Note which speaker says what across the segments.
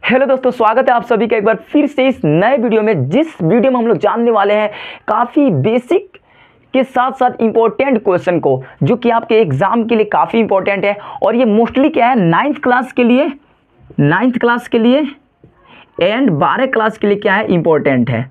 Speaker 1: Hello दोस्तों, स्वागत है आप सभी का एक बार फिर से इस नए वीडियो में। जिस वीडियो में हम लोग जानने वाले हैं काफ़ी बेसिक के साथ साथ इम्पोर्टेंट क्वेश्चन को, जो कि आपके एग्जाम के लिए काफ़ी इंपॉर्टेंट है। और ये मोस्टली क्या है, नाइन्थ क्लास के लिए एंड 12 क्लास के लिए क्या है, इंपॉर्टेंट है।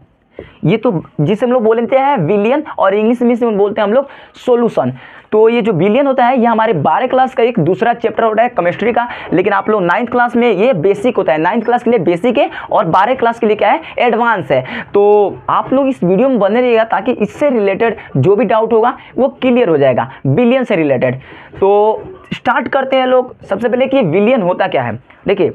Speaker 1: ये तो जिसे हम लोग बोलते हैं विलियन, और इंग्लिश में से बोलते हैं हम लोग सॉल्यूशन। तो ये जो विलियन होता है ये हमारे 12 क्लास का एक दूसरा चैप्टर होता है केमिस्ट्री का, लेकिन आप लोग 9th क्लास में ये बेसिक होता है। 9th क्लास के लिए बेसिक है और 12 क्लास के लिए क्या है, एडवांस है। तो आप लोग इस वीडियो में बने रहिएगा ताकि इससे रिलेटेड जो भी डाउट होगा वो क्लियर हो जाएगा, विलियन से रिलेटेड। तो स्टार्ट करते हैं लोग। सबसे पहले कि विलियन होता क्या है। देखिए,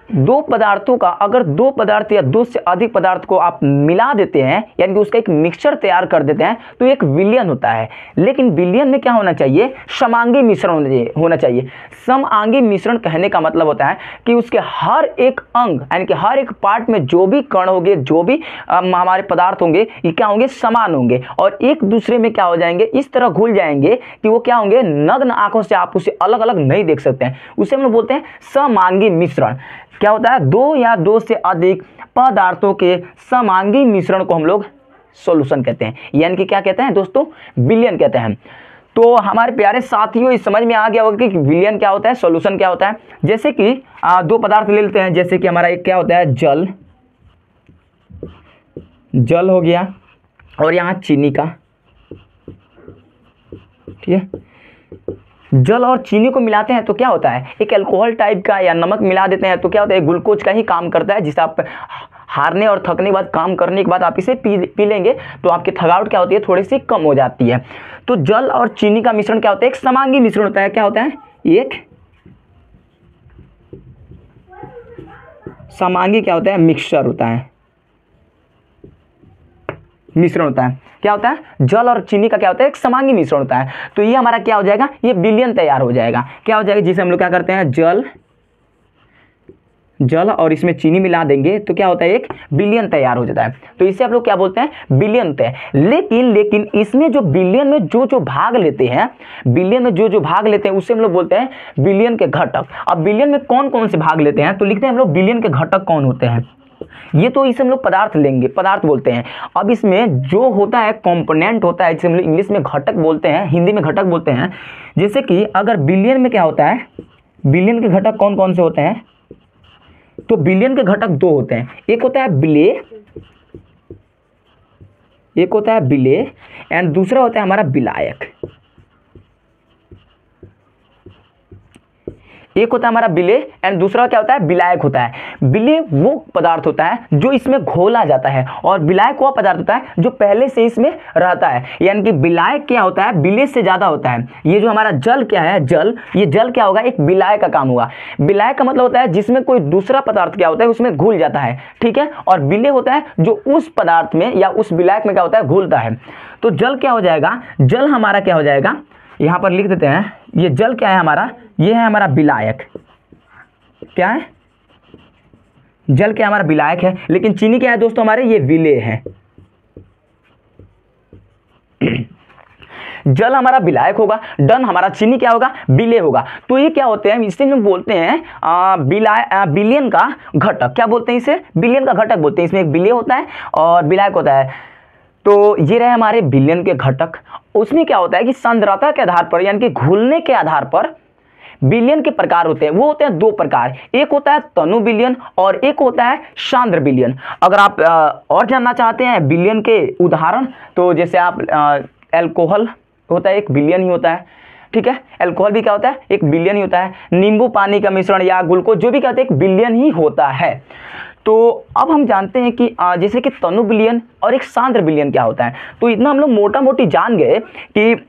Speaker 1: दो पदार्थों का, अगर दो पदार्थ या दो से अधिक पदार्थ को आप मिला देते हैं, यानी कि उसका एक मिक्सचर तैयार कर देते हैं, तो एक विलियन होता है। लेकिन विलियन में क्या होना चाहिए, समांगी मिश्रण होना चाहिए। समांगी मिश्रण कहने का मतलब होता है कि उसके हर एक अंग, यानी कि हर एक पार्ट में जो भी कण होंगे, जो भी हमारे पदार्थ होंगे, ये क्या होंगे, समान होंगे और एक दूसरे में क्या हो जाएंगे, इस तरह घुल जाएंगे कि वो क्या होंगे, नग्न आंखों से आप उसे अलग अलग नहीं देख सकते हैं। उसे हम लोग बोलते हैं समांगी मिश्रण। क्या होता है, दो या दो से अधिक पदार्थों के समांगी मिश्रण को हम लोग सॉल्यूशन कहते हैं, यानी कि क्या कहते हैं दोस्तों, विलियन कहते हैं। तो हमारे प्यारे साथियों, इस समझ में आ गया होगा कि विलियन क्या होता है, सॉल्यूशन क्या होता है। जैसे कि दो पदार्थ ले लेते हैं, जैसे कि हमारा एक क्या होता है, जल हो गया, और यहाँ चीनी का, ठीक है। जल और चीनी को मिलाते हैं तो क्या होता है, एक अल्कोहल टाइप का, या नमक मिला देते हैं तो क्या होता है, ग्लूकोज का ही काम करता है, जिसे आप हारने और थकने के बाद, काम करने के बाद आप इसे पी लेंगे तो आपकी थकावट क्या होती है, थोड़ी सी कम हो जाती है। तो जल और चीनी का मिश्रण क्या होता है, एक समांगी मिश्रण होता है। क्या होता है, एक समांगी क्या होता है, मिक्सचर होता है, मिश्रण होता है। क्या होता है, जल और चीनी का क्या होता है, एक समांगी मिश्रण होता है। तो ये हमारा क्या हो जाएगा, ये विलियन तैयार हो जाएगा। क्या हो जाएगा, जिसे हम लोग क्या करते हैं, जल और इसमें चीनी मिला देंगे तो क्या होता है, एक विलियन तैयार हो जाता है। तो इसे आप लोग क्या बोलते हैं, विलियन होते हैं। लेकिन इसमें जो विलियन में जो भाग लेते हैं, विलियन में जो भाग लेते हैं उसे हम लोग बोलते हैं विलियन के घटक। अब विलियन में कौन कौन से भाग लेते हैं, तो लिखते हैं हम लोग विलियन के घटक कौन होते हैं। ये तो इसे हम लोग पदार्थ लेंगे, पदार्थ बोलते हैं। अब इसमें जो होता है कंपोनेंट होता है, जिसे हम लोग इंग्लिश में घटक बोलते हैं, हिंदी में घटक बोलते हैं। जैसे कि अगर बिलियन में क्या होता है, बिलियन के घटक कौन कौन से होते हैं, तो बिलियन के घटक दो होते हैं। एक होता है बिले, एंड दूसरा होता है हमारा विलायक। एक होता है हमारा बिले एंड दूसरा क्या होता है, विलायक होता है। बिले वो पदार्थ होता है जो इसमें घोला जाता है, और विलायक वो पदार्थ होता है जो पहले से इसमें रहता है। यानी कि विलायक क्या होता है, बिले से ज्यादा होता है। ये जो हमारा जल क्या है, ये जल क्या होगा, एक विलायक का काम होगा। विलायक का मतलब होता है जिसमें कोई दूसरा पदार्थ क्या होता है, उसमें घुल जाता है, ठीक है। और बिले होता है जो उस पदार्थ में या उस विलायक में क्या होता है, घुलता है। तो जल क्या हो जाएगा, जल हमारा क्या हो जाएगा, यहां पर लिख देते हैं। ये जल क्या है हमारा, ये है हमारा विलायक। क्या है, जल क्या हमारा विलायक है। लेकिन चीनी क्या है दोस्तों हमारे, ये विले है। जल हमारा विलायक होगा, डन। हमारा चीनी क्या होगा, विले होगा। तो ये क्या होते हैं, इसे हम बोलते हैं विलियन का घटक। क्या बोलते हैं इसे, विलियन का घटक बोलते हैं। इसमें एक विले होता है और विलायक होता है। तो ये रहे हमारे विलियन के घटक। उसमें क्या होता है कि सांद्रता के आधार पर, यानी कि घुलने के आधार पर विलियन के प्रकार होते हैं। वो होते हैं दो प्रकार, एक होता है तनु विलियन और एक होता है सांद्र विलियन। अगर आप और जानना चाहते हैं विलियन के उदाहरण, तो जैसे आप अल्कोहल होता है, एक विलियन ही होता है, ठीक है। अल्कोहल भी क्या होता है, एक विलियन ही होता है। नींबू पानी का मिश्रण या ग्लूकोज जो भी कहते हैं, एक विलियन ही होता है। तो अब हम जानते हैं कि जैसे कि तनु विलियन और एक सांद्र विलियन क्या होता है। तो इतना हम लोग मोटा मोटी जान गए कि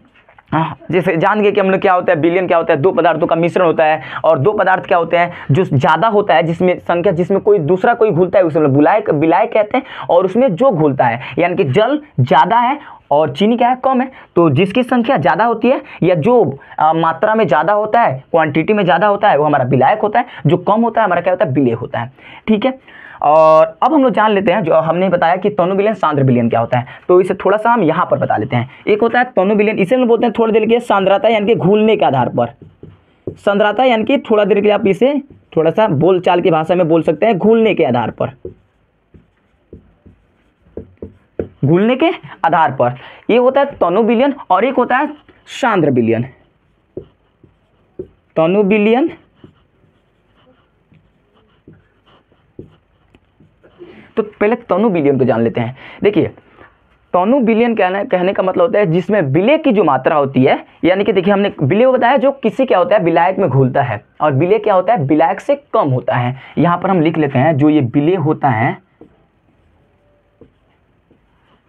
Speaker 1: जैसे जान गए कि हम लोग क्या होता है, विलियन क्या होता है, दो पदार्थों का मिश्रण होता है। और दो पदार्थ क्या होते हैं, जो ज़्यादा होता है, जिसमें संख्या, जिसमें कोई दूसरा कोई घुलता है, उसे हम लोग विलायक कहते हैं। और उसमें जो घुलता है, यानी कि जल ज़्यादा है और चीनी क्या है, कम है, तो जिसकी संख्या ज़्यादा होती है या जो मात्रा में ज़्यादा होता है, क्वांटिटी में ज़्यादा होता है, वो हमारा विलायक होता है। जो कम होता है हमारा क्या होता है, विलेय होता है, ठीक है। और अब हम लोग जान लेते हैं, जो हमने बताया कि तनु विलियन सांद्र विलियन क्या होता है, तो इसे थोड़ा सा हम यहाँ पर बता लेते हैं। एक होता है तनु विलियन, इसे हम बोलते हैं थोड़ी देर के लिए सांद्रता, यानी कि घुलने के आधार पर। सांद्रता यानी कि थोड़ा देर के लिए आप इसे थोड़ा सा बोलचाल की भाषा में बोल सकते हैं घुलने के आधार पर, घुलने के आधार पर। ये होता है तनु विलयन और एक होता है सांद्र विलयन। तनु विलयन, तो पहले तनु विलयन को जान लेते हैं। देखिए तनु विलयन कहने का मतलब होता है जिसमें विलय की जो मात्रा होती है, यानी कि देखिए हमने विलय बताया जो किसी क्या होता है विलायक में घुलता है, और विलय क्या होता है विलायक से कम होता है। यहां पर हम लिख लेते हैं जो ये विलय होता है,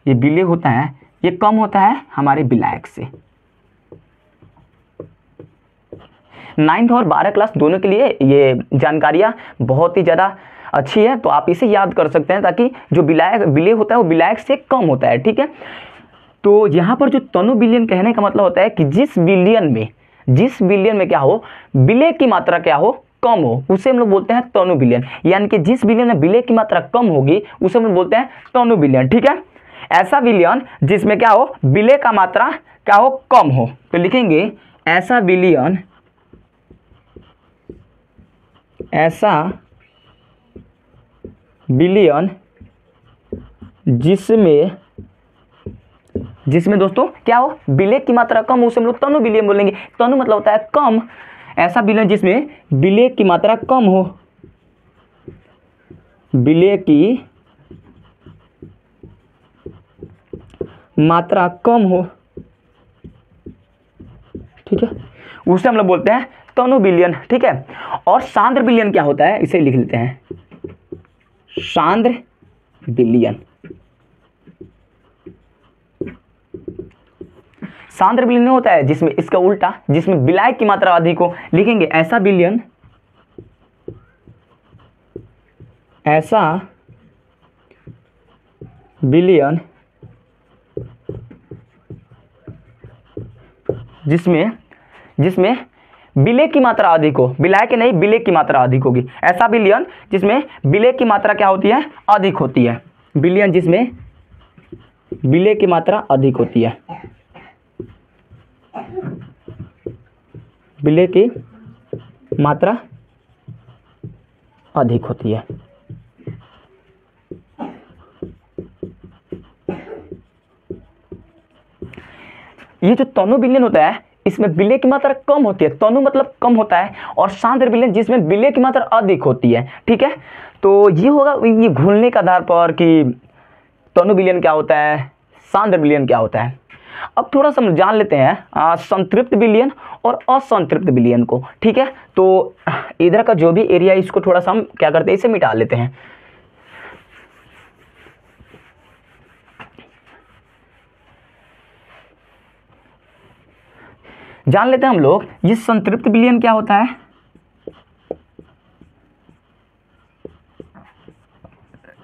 Speaker 1: ये विलय होता है ये कम होता है हमारे विलायक से। 9th और 12 क्लास दोनों के लिए ये जानकारियाँ बहुत ही ज़्यादा अच्छी है, तो आप इसे याद कर सकते हैं ताकि जो विलय होता है वो विलायक से कम होता है, ठीक है। तो यहाँ पर जो तनु विलयन कहने का मतलब होता है कि जिस विलयन में क्या हो विलय की मात्रा क्या हो कम हो, उसे हम लोग बोलते हैं तनु विलयन। यानी कि जिस विलयन में विलय की मात्रा कम होगी उसे हम लोग बोलते हैं तनु विलयन, ठीक है। ऐसा विलयन जिसमें क्या हो विलय का मात्रा क्या हो कम हो, तो लिखेंगे ऐसा विलयन, ऐसा विलयन जिसमें दोस्तों क्या हो विलय की मात्रा कम, उसे हम लोग तनु विलयन बोलेंगे। तनु मतलब होता है कम, ऐसा विलयन जिसमें विलय की मात्रा कम हो, विलय की मात्रा कम हो, ठीक है, उसे हम लोग बोलते हैं तनु विलयन, ठीक है। और सांद्र विलयन क्या होता है इसे लिख लेते हैं, सांद्र विलयन। सांद्र विलयन होता है जिसमें इसका उल्टा, जिसमें विलायक की मात्रा अधिक हो, लिखेंगे ऐसा विलयन, ऐसा विलयन जिसमें विलय की मात्रा अधिक हो, विलायक नहीं विलय की मात्रा अधिक होगी। ऐसा विलयन जिसमें विलय की मात्रा क्या होती है अधिक होती है, विलयन जिसमें विलय की मात्रा अधिक होती है, विलय की मात्रा अधिक होती है। ये जो तनु विलयन होता है इसमें विलय की मात्रा कम होती है, तनु मतलब कम होता है, और सांद्र विलयन जिसमें विलय की मात्रा अधिक होती है, ठीक है। तो ये होगा ये घुलने के आधार पर कि तनु विलयन क्या होता है, सांद्र विलयन क्या होता है। अब थोड़ा सा हम जान लेते हैं संतृप्त विलयन और असंतृप्त विलयन को, ठीक है। तो इधर का जो भी एरिया है इसको थोड़ा सा हम क्या करते हैं इसे मिटा लेते हैं। जान लेते हैं हम लोग ये संतृप्त विलयन क्या होता है।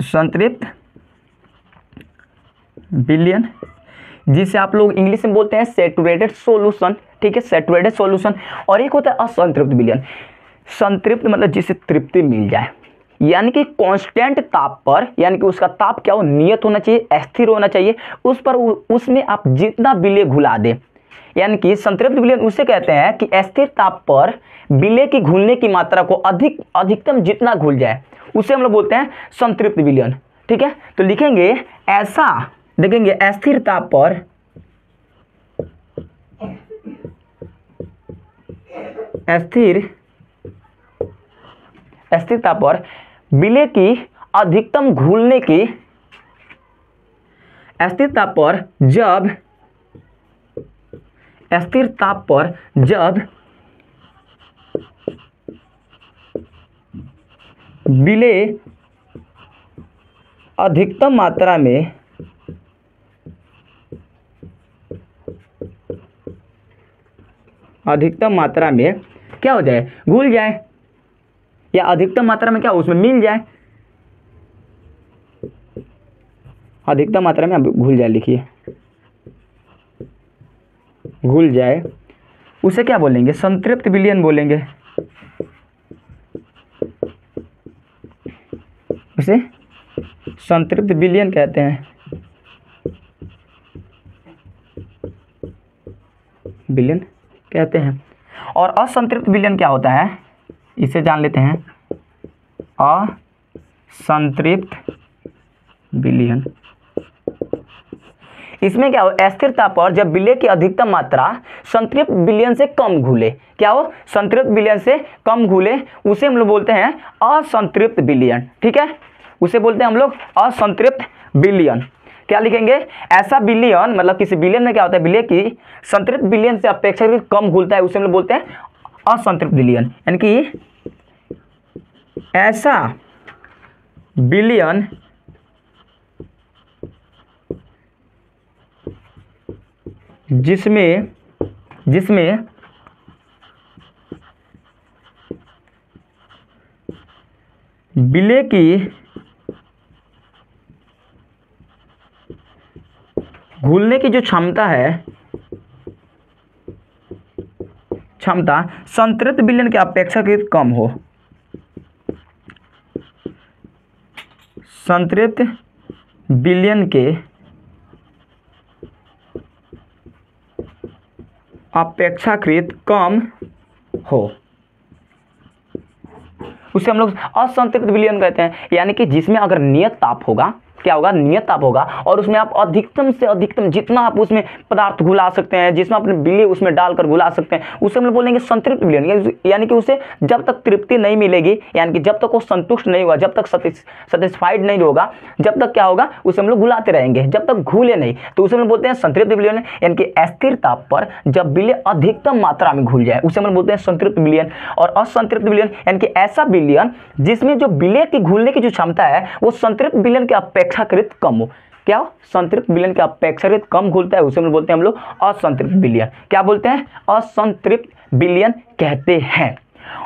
Speaker 1: संतृप्त विलयन जिसे आप लोग इंग्लिश में बोलते हैं सैचुरेटेड सॉल्यूशन, ठीक है, सैचुरेटेड सॉल्यूशन। और एक होता है असंतृप्त विलयन। संतृप्त मतलब जिसे तृप्ति मिल जाए, यानी कि कांस्टेंट ताप पर, यानी कि उसका ताप क्या हो नियत होना चाहिए, स्थिर होना चाहिए, उस पर उसमें आप जितना विलय घुला दें, यानी कि संतृप्त विलयन उसे कहते हैं कि स्थिर ताप पर विलय की घुलने की मात्रा को अधिकतम जितना घुल जाए उसे हम लोग बोलते हैं संतृप्त विलयन, ठीक है। तो लिखेंगे ऐसा, देखेंगे स्थिर ताप पर स्थिर ताप पर विलय की अधिकतम घुलने की, स्थिर ताप पर जब स्थिर ताप पर जब विलय अधिकतम मात्रा में क्या हो जाए घुल जाए, या अधिकतम मात्रा में क्या उसमें मिल जाए, अधिकतम मात्रा में घुल जाए, लिखिए घुल जाए, उसे क्या बोलेंगे संतृप्त विलयन बोलेंगे, उसे संतृप्त विलयन कहते हैं, विलयन कहते हैं। और असंतृप्त विलयन क्या होता है इसे जान लेते हैं। असंतृप्त बिलियन। इसमें क्या हो, अस्थिरता पर जब विलय की अधिकतम मात्रा संतृप्त विलयन से कम घुले, क्या हो, संतृप्त विलयन से कम घुले, उसे हम लोग बोलते हैं असंतृप्त विलयन। ठीक है, उसे बोलते हैं हम लोग असंतृप्त विलयन। क्या लिखेंगे, ऐसा विलयन, मतलब किसी विलयन में क्या होता है, विलय की संतृप्त विलयन से अपेक्षाकृत कम घुलता है, उसे हम लोग बोलते हैं असंतृप्त विलयन। यानी कि ऐसा विलयन जिसमें विलय की घुलने की जो क्षमता है, संतृप्त विलयन के अपेक्षाकृत कम हो, संतृप्त विलयन के अपेक्षाकृत कम हो, उसे हम लोग असंतृप्त विलयन कहते हैं। यानी कि जिसमें अगर नियत ताप होगा, क्या होगा, नियत ताप होगा, और उसमें आप अधिकतम से अधिकतम जितना आप उसमें पदार्थ घुला सकते हैं, जिसमें अपने विलय उसमें डालकर घुला सकते हैं, उसे हम लोग बोलेंगे संतृप्त विलयन। यानी कि उसे जब तक तृप्ति नहीं मिलेगी, यानी कि जब तक वो संतुष्ट नहीं हुआ, जब तक सेटिस्फाइड नहीं होगा, जब तक क्या होगा, उसे हम लोग घुलाते रहेंगे, जब तक घुले नहीं, तो उसे हम लोग बोलते हैं संतृप्त विलयन। यानी कि अस्थिर ताप पर जब विलय अधिकतम मात्रा में घुल जाए, उसे हम लोग बोलते हैं संतृप्त विलयन। और असंतृप्त विलयन यानी कि ऐसा विलयन जिसमें जो विलय की घुलने की जो क्षमता है वो संतृप्त विलयन के अपेक्षाकृत कम हो। क्या हो, संतृप्त विलयन के अपेक्षाकृत कम घुलता है, उसे हम बोलते हैं हम लोग असंतृप्त विलयन। क्या बोलते हैं, असंतृप्त विलयन कहते हैं।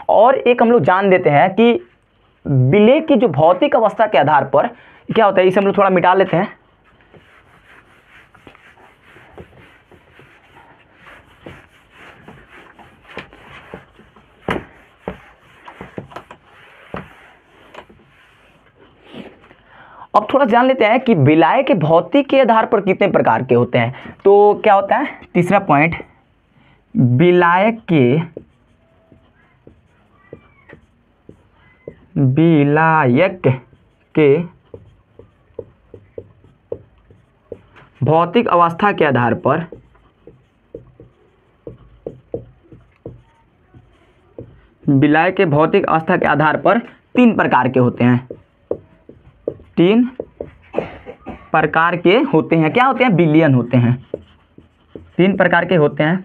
Speaker 1: और एक हम लोग जान देते हैं कि विलय की जो भौतिक अवस्था के आधार पर क्या होता है, इसे हम लोग थोड़ा मिटा लेते हैं। अब थोड़ा जान लेते हैं कि विलय के भौतिक के आधार पर कितने प्रकार के होते हैं। तो क्या होता है, तीसरा पॉइंट, विलय के भौतिक अवस्था के आधार पर विलय के भौतिक अवस्था के आधार पर 3 प्रकार के होते हैं। 3 प्रकार के होते हैं। क्या होते हैं, विलयन होते हैं। 3 प्रकार के होते हैं।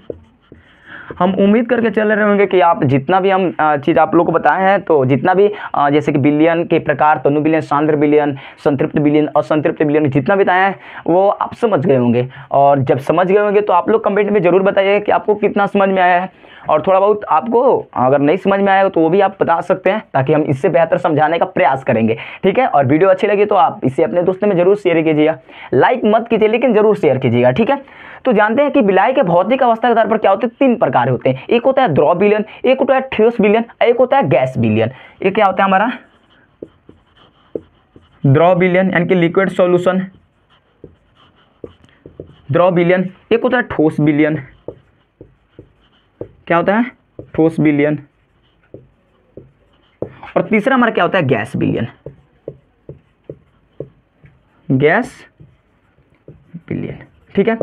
Speaker 1: हम उम्मीद करके चल रहे होंगे कि आप जितना भी हम चीज़ आप लोग को बताए हैं, तो जितना भी जैसे कि विलयन के प्रकार, तनु विलयन, सांद्र विलयन, संतृप्त विलयन, असंतृप्त विलयन, जितना भी बताया है वो आप समझ गए होंगे। और जब समझ गए होंगे तो आप लोग कमेंट में ज़रूर बताइए कि आपको कितना समझ में आया है। और थोड़ा बहुत आपको अगर नहीं समझ में आया तो वो भी आप बता सकते हैं, ताकि हम इससे बेहतर समझाने का प्रयास करेंगे। ठीक है, और वीडियो अच्छी लगी तो आप इसे अपने दोस्तों में जरूर शेयर कीजिएगा। लाइक मत कीजिए लेकिन जरूर शेयर कीजिएगा। ठीक है, तो जानते हैं कि विलय के भौतिक अवस्था के आधार पर क्या होते हैं, 3 प्रकार होते हैं। एक होता है द्रव विलयन, एक होता है ठोस विलयन, एक होता है गैस विलयन। ये क्या होता है हमारा द्रव विलयन यानी कि लिक्विड सॉल्यूशन, द्रव विलयन। एक होता है ठोस विलयन, क्या होता है, ठोस विलयन। और तीसरा हमारा क्या होता है, गैस विलयन, गैस विलयन। ठीक है,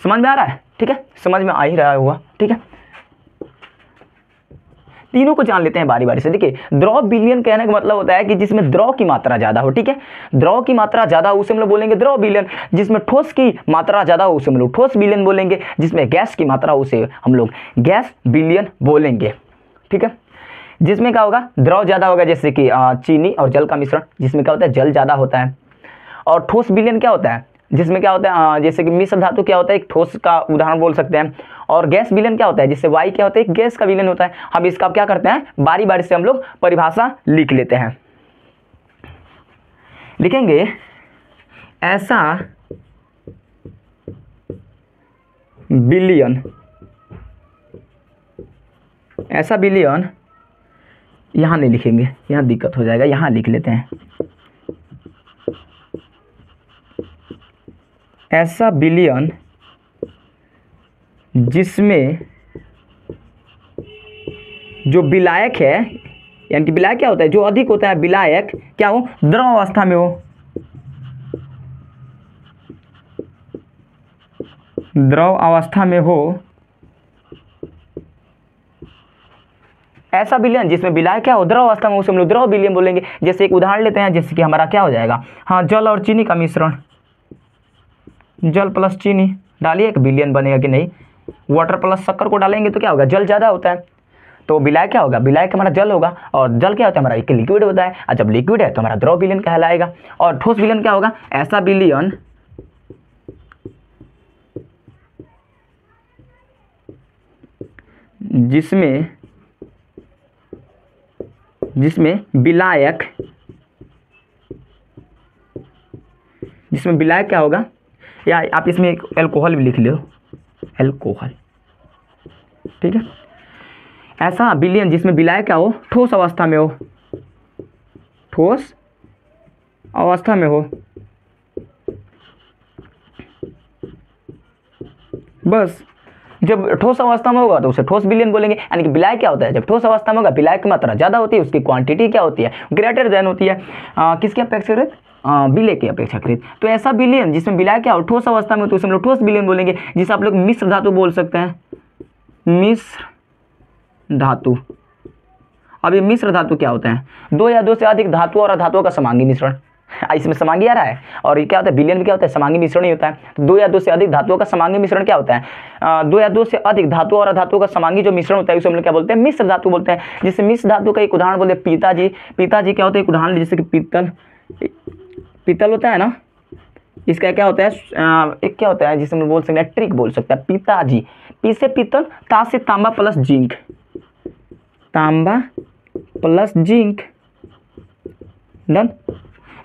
Speaker 1: समझ में आ रहा है। ठीक है, समझ में आ ही रहा होगा। ठीक है, तीनों को जान लेते हैं बारी बारी से। देखिए, द्रव विलयन कहने का मतलब होता है कि जिसमें द्रव की मात्रा ज़्यादा हो। ठीक है, द्रव की मात्रा ज़्यादा हो उसे हम लोग बोलेंगे द्रव विलयन। जिसमें ठोस की मात्रा ज़्यादा हो उसे हम लोग ठोस विलयन बोलेंगे। जिसमें गैस की मात्रा हो उसे हम लोग गैस विलयन बोलेंगे। ठीक है, जिसमें क्या होगा, द्रव ज़्यादा होगा, जैसे कि चीनी और जल का मिश्रण, जिसमें क्या होता है, जल ज़्यादा होता है। और ठोस विलयन क्या होता है, जिसमें क्या होता है, जैसे कि मिश्र धातु क्या होता है, एक ठोस का उदाहरण बोल सकते हैं। और गैस विलयन क्या होता है, जिससे वायु क्या होता है, एक गैस का विलयन होता है। हम इसका क्या करते हैं, बारी बारी से हम लोग परिभाषा लिख लेते हैं। लिखेंगे, ऐसा विलयन, ऐसा विलयन, यहाँ नहीं लिखेंगे, यहाँ दिक्कत हो जाएगा, यहाँ लिख लेते हैं। ऐसा विलयन जिसमें जो विलायक है, यानी कि विलायक क्या होता है, जो अधिक होता है विलायक क्या हो, द्रव अवस्था में हो, द्रव अवस्था में हो, ऐसा विलयन जिसमें विलायक क्या हो, द्रव अवस्था में, उसे हम लोग द्रव विलयन बोलेंगे। जैसे एक उदाहरण लेते हैं, जैसे कि हमारा क्या हो जाएगा, हाँ जल और चीनी का मिश्रण, जल प्लस चीनी डालिए, एक विलयन बनेगा कि नहीं। वाटर प्लस शक्कर को डालेंगे तो क्या होगा, जल ज़्यादा होता है, तो विलायक क्या होगा, विलायक हमारा जल होगा, और जल क्या होता है हमारा, एक लिक्विड होता है, और जब लिक्विड है तो हमारा द्रव विलयन कहलाएगा। और ठोस विलयन क्या होगा, ऐसा विलयन जिसमें विलायक क्या होगा, या आप इसमें एक एल्कोहल भी लिख लो, एल्कोहल, ठीक है। ऐसा विलयन जिसमें विलायक क्या हो, ठोस अवस्था में हो, ठोस अवस्था में हो, बस। जब ठोस अवस्था में होगा तो उसे ठोस विलयन बोलेंगे। यानी कि विलायक क्या होता है, जब ठोस अवस्था में होगा विलायक की मात्रा ज़्यादा होती है, उसकी क्वांटिटी क्या होती है, ग्रेटर देन होती है किसके अपेक्षाकृत, विलय के अपेक्षाकृत। तो ऐसा विलयन जिसमें विलायक क्या हो, ठोस अवस्था में, तो उसे हम लोग ठोस विलयन बोलेंगे, जिसे आप लोग मिश्र धातु बोल सकते हैं, मिश्र धातु। अब ये मिश्र धातु क्या होता है, दो या दो से अधिक धातुओं और अधातुओं का समांगी मिश्रण, इसमें समांगी आ रहा है, और ये क्या होता है, विलयन भी क्या होता है, समांगी मिश्रण ही होता है। तो दो या दो से अधिक धातुओं का समांगी मिश्रण क्या होता है, दो या दो से अधिक धातुओं और अधातुओं का समांगी जो मिश्रण होता है उसे हम लोग क्या बोलते हैं, मिश्र धातु बोलते हैं। जिससे मिश्र धातु का एक उदाहरण बोलते हैं पिताजी। पिताजी क्या होता है, एक उदाहरण, जैसे कि पीतल होता है ना, इसका क्या होता है, एक क्या होता है जिसे हम बोल सकते हैं, ट्रिक बोल सकते हैं, पिताजी, पी से पीतल, ता से तांबा प्लस जिंक, तांबा प्लस जिंक, डन।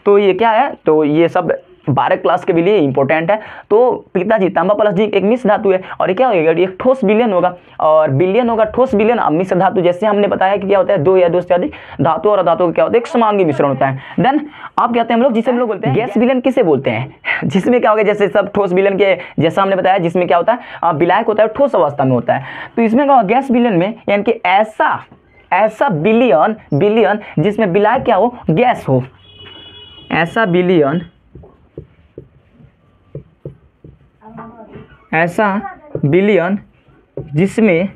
Speaker 1: तो ये क्या है, तो ये सब 12 क्लास के लिए इंपॉर्टेंट है। तो पिताजी, तांबा प्लस जिंक एक मिश्र धातु है, और ये क्या होगा, एक ठोस विलयन होगा, और विलयन होगा ठोस विलयन। अब मिश्र धातु जैसे हमने बताया कि क्या होता है, दो या दो से अधिक धातु और अधातु क्या होता है, एक समांगी मिश्रण होता है। देन आप कहते हैं हम लोग, जिसे हम लोग बोलते हैं गैस विलयन किसे बोलते हैं, जिसमें क्या होगा, जैसे सब ठोस विलयन के जैसा हमने बताया, जिसमें क्या होता है, विलायक होता है, ठोस अवस्था में होता है। तो इसमें क्या होगा, गैस विलयन में, यानी कि ऐसा विलयन जिसमें विलायक क्या हो, गैस हो, ऐसा विलयन जिसमें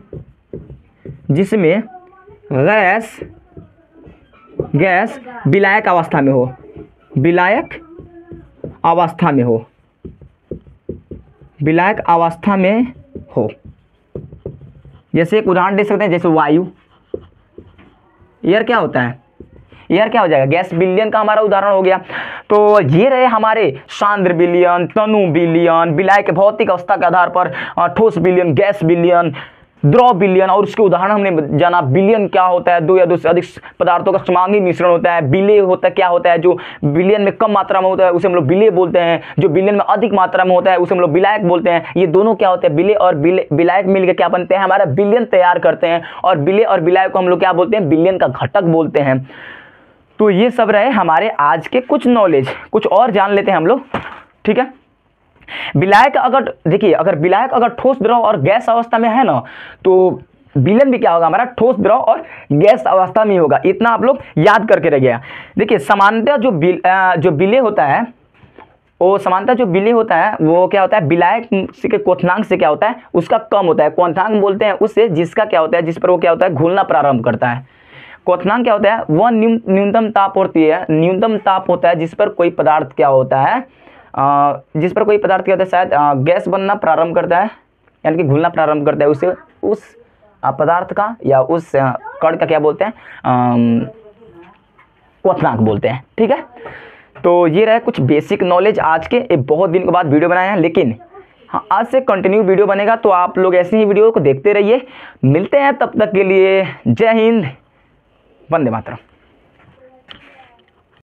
Speaker 1: गैस विलायक अवस्था में हो, विलायक अवस्था में हो। जैसे एक उदाहरण दे सकते हैं, जैसे वायु, एयर क्या होता है, एयर क्या हो जाएगा, गैस विलयन का हमारा उदाहरण हो गया। तो ये रहे हमारे सांद्र विलयन, तनु विलयन, विलायक के भौतिक अवस्था के आधार पर ठोस विलयन, गैस विलयन, द्रव विलयन, और उसके उदाहरण हमने जाना। विलयन क्या होता है, दो या दो से अधिक पदार्थों का समांगी मिश्रण होता है। विलय होता है क्या होता है, जो विलयन में कम मात्रा में होता है उसे हम लोग विलय बोलते हैं, जो विलयन में अधिक मात्रा में होता है उसे हम लोग विलायक बोलते हैं। ये दोनों क्या होते हैं, विलय और विलायक मिलकर क्या बनते हैं, हमारा विलयन तैयार करते हैं, और विलय और विलायक को हम लोग क्या बोलते हैं, विलयन का घटक बोलते हैं। तो ये सब रहे हमारे आज के कुछ नॉलेज। कुछ और जान लेते हैं हम लोग, ठीक है। विलायक अगर देखिए, अगर विलायक अगर ठोस, द्रव और गैस अवस्था में है ना, तो विलयन भी क्या होगा हमारा, ठोस, द्रव और गैस अवस्था में होगा। इतना आप लोग याद करके रहिएगा। देखिए सामान्यतः जो विलय होता है, वो सामान्यतः जो विलय होता है वो क्या होता है, विलायक के क्वथनांक से क्या होता है, उसका कम होता है। क्वथनांक बोलते हैं उससे जिसका क्या होता है, जिस पर वो क्या होता है, घुलना प्रारंभ करता है। क्वथनांक क्या होता है, वह न्यूनतम ताप होती है, न्यूनतम ताप होता है जिस पर कोई पदार्थ क्या होता है, शायद गैस बनना प्रारंभ करता है, यानी कि घुलना प्रारंभ करता है। उसे उस पदार्थ का या उस कण का क्या बोलते हैं, क्वथनांक बोलते हैं, ठीक है। तो ये रहे कुछ बेसिक नॉलेज आज के। एक बहुत दिन के बाद वीडियो बनाए हैं, लेकिन हाँ आज से कंटिन्यू वीडियो बनेगा, तो आप लोग ऐसे ही वीडियो को देखते रहिए। मिलते हैं, तब तक के लिए जय हिंद, वंदे मातरम।